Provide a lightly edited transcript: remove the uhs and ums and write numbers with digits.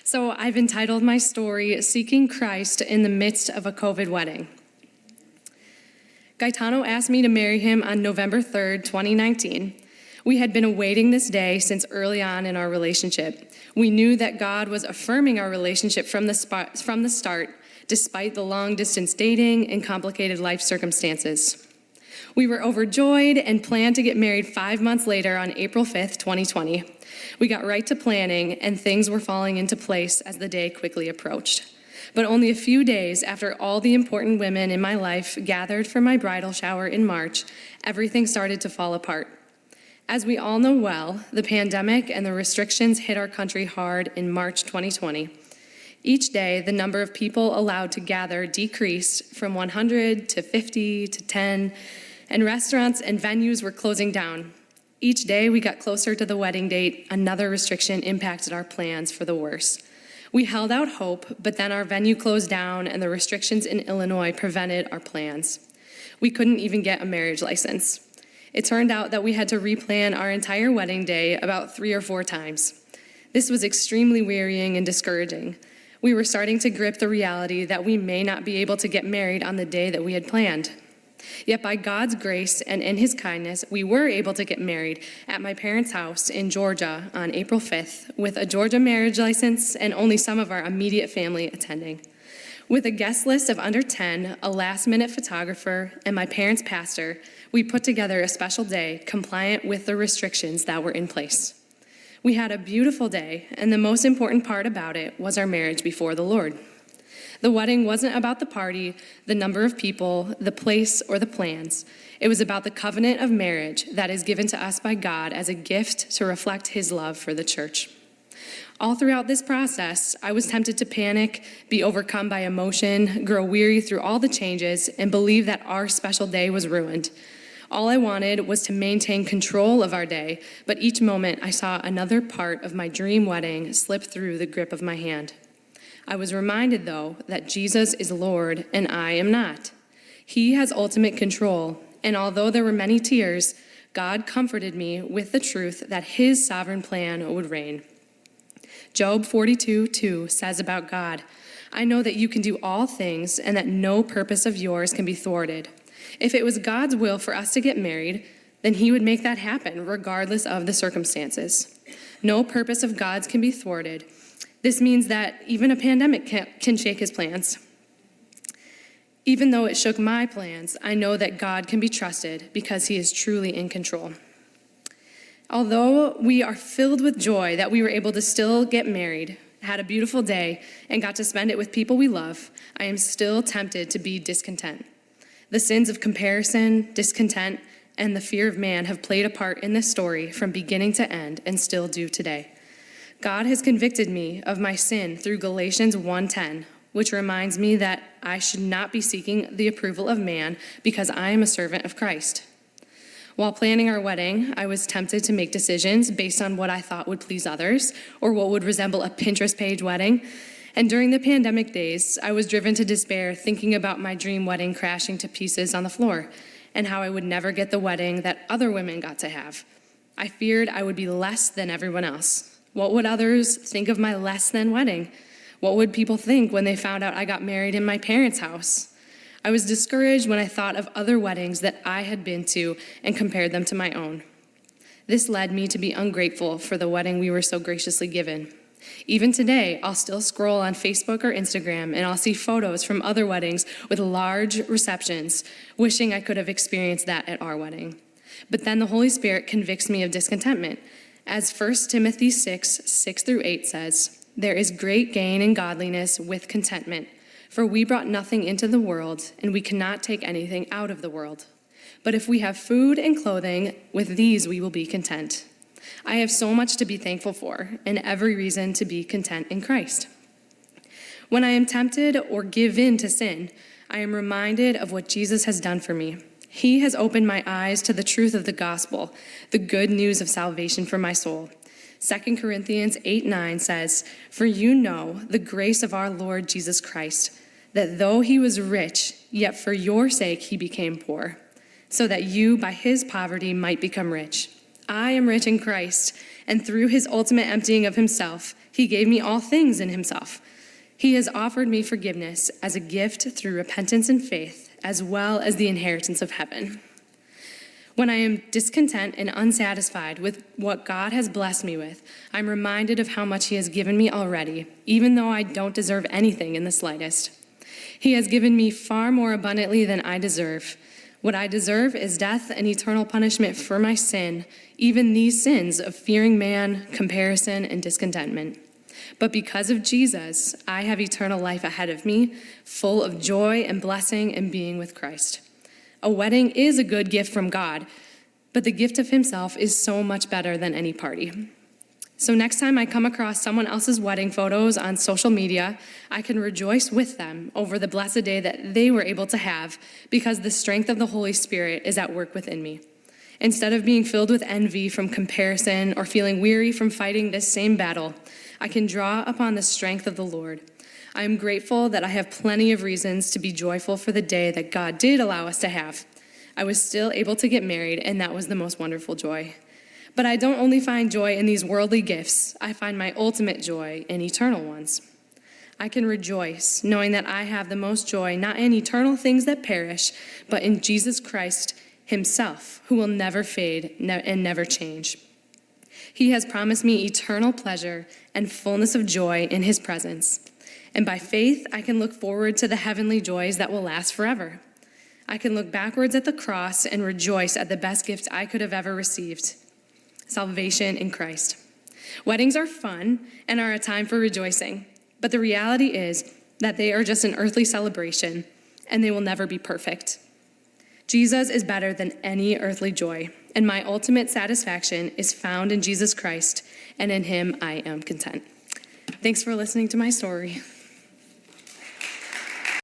So I've entitled my story, Seeking Christ in the Midst of a COVID Wedding. Gaetano asked me to marry him on November 3rd, 2019. We had been awaiting this day since early on in our relationship. We knew that God was affirming our relationship from the start, despite the long-distance dating and complicated life circumstances. We were overjoyed and planned to get married 5 months later on April 5th, 2020. We got right to planning, and things were falling into place as the day quickly approached. But only a few days after all the important women in my life gathered for my bridal shower in March, everything started to fall apart. As we all know well, the pandemic and the restrictions hit our country hard in March 2020. Each day, the number of people allowed to gather decreased from 100 to 50 to 10, and restaurants and venues were closing down. Each day we got closer to the wedding date, another restriction impacted our plans for the worse. We held out hope, but then our venue closed down and the restrictions in Illinois prevented our plans. We couldn't even get a marriage license. It turned out that we had to replan our entire wedding day about 3 or 4 times. This was extremely wearying and discouraging. We were starting to grip the reality that we may not be able to get married on the day that we had planned. Yet by God's grace and in His kindness, we were able to get married at my parents' house in Georgia on April 5th with a Georgia marriage license and only some of our immediate family attending. With a guest list of under 10, a last-minute photographer, and my parents' pastor, we put together a special day compliant with the restrictions that were in place. We had a beautiful day, and the most important part about it was our marriage before the Lord. The wedding wasn't about the party, the number of people, the place, or the plans. It was about the covenant of marriage that is given to us by God as a gift to reflect His love for the church. All throughout this process, I was tempted to panic, be overcome by emotion, grow weary through all the changes, and believe that our special day was ruined. All I wanted was to maintain control of our day, but each moment I saw another part of my dream wedding slip through the grip of my hand. I was reminded, though, that Jesus is Lord and I am not. He has ultimate control, and although there were many tears, God comforted me with the truth that His sovereign plan would reign. Job 42:2 says about God, "I know that you can do all things and that no purpose of yours can be thwarted." If it was God's will for us to get married, then He would make that happen regardless of the circumstances. No purpose of God's can be thwarted. This means that even a pandemic can shake His plans. Even though it shook my plans, I know that God can be trusted because He is truly in control. Although we are filled with joy that we were able to still get married, had a beautiful day, and got to spend it with people we love, I am still tempted to be discontent. The sins of comparison, discontent, and the fear of man have played a part in this story from beginning to end and still do today. God has convicted me of my sin through Galatians 1:10, which reminds me that I should not be seeking the approval of man because I am a servant of Christ. While planning our wedding, I was tempted to make decisions based on what I thought would please others or what would resemble a Pinterest page wedding. And during the pandemic days, I was driven to despair thinking about my dream wedding crashing to pieces on the floor and how I would never get the wedding that other women got to have. I feared I would be less than everyone else. What would others think of my less than wedding? What would people think when they found out I got married in my parents' house? I was discouraged when I thought of other weddings that I had been to and compared them to my own. This led me to be ungrateful for the wedding we were so graciously given. Even today, I'll still scroll on Facebook or Instagram and I'll see photos from other weddings with large receptions, wishing I could have experienced that at our wedding. But then the Holy Spirit convicts me of discontentment. As 1 Timothy 6:6-8 says, "There is great gain in godliness with contentment, for we brought nothing into the world, and we cannot take anything out of the world. But if we have food and clothing, with these we will be content." I have so much to be thankful for, and every reason to be content in Christ. When I am tempted or give in to sin, I am reminded of what Jesus has done for me. He has opened my eyes to the truth of the gospel, the good news of salvation for my soul. 2 Corinthians 8:9 says, "For you know the grace of our Lord Jesus Christ, that though He was rich, yet for your sake He became poor, so that you by His poverty might become rich. I am rich in Christ, and through his ultimate emptying of himself, he gave me all things in himself. He has offered me forgiveness as a gift through repentance and faith, as well as the inheritance of heaven. When I am discontent and unsatisfied with what God has blessed me with, I'm reminded of how much he has given me already, even though I don't deserve anything in the slightest. He has given me far more abundantly than I deserve. What I deserve is death and eternal punishment for my sin, even these sins of fearing man, comparison, and discontentment. But because of Jesus, I have eternal life ahead of me, full of joy and blessing and being with Christ. A wedding is a good gift from God, but the gift of himself is so much better than any party. So next time I come across someone else's wedding photos on social media, I can rejoice with them over the blessed day that they were able to have because the strength of the Holy Spirit is at work within me. Instead of being filled with envy from comparison or feeling weary from fighting this same battle, I can draw upon the strength of the Lord. I am grateful that I have plenty of reasons to be joyful for the day that God did allow us to have. I was still able to get married, and that was the most wonderful joy. But I don't only find joy in these worldly gifts. I find my ultimate joy in eternal ones. I can rejoice knowing that I have the most joy not in eternal things that perish, but in Jesus Christ himself, who will never fade and never change. He has promised me eternal pleasure and fullness of joy in his presence. And by faith, I can look forward to the heavenly joys that will last forever. I can look backwards at the cross and rejoice at the best gift I could have ever received, salvation in Christ. Weddings are fun and are a time for rejoicing, but the reality is that they are just an earthly celebration, and they will never be perfect. Jesus is better than any earthly joy, and my ultimate satisfaction is found in Jesus Christ, and in him I am content. Thanks for listening to my story.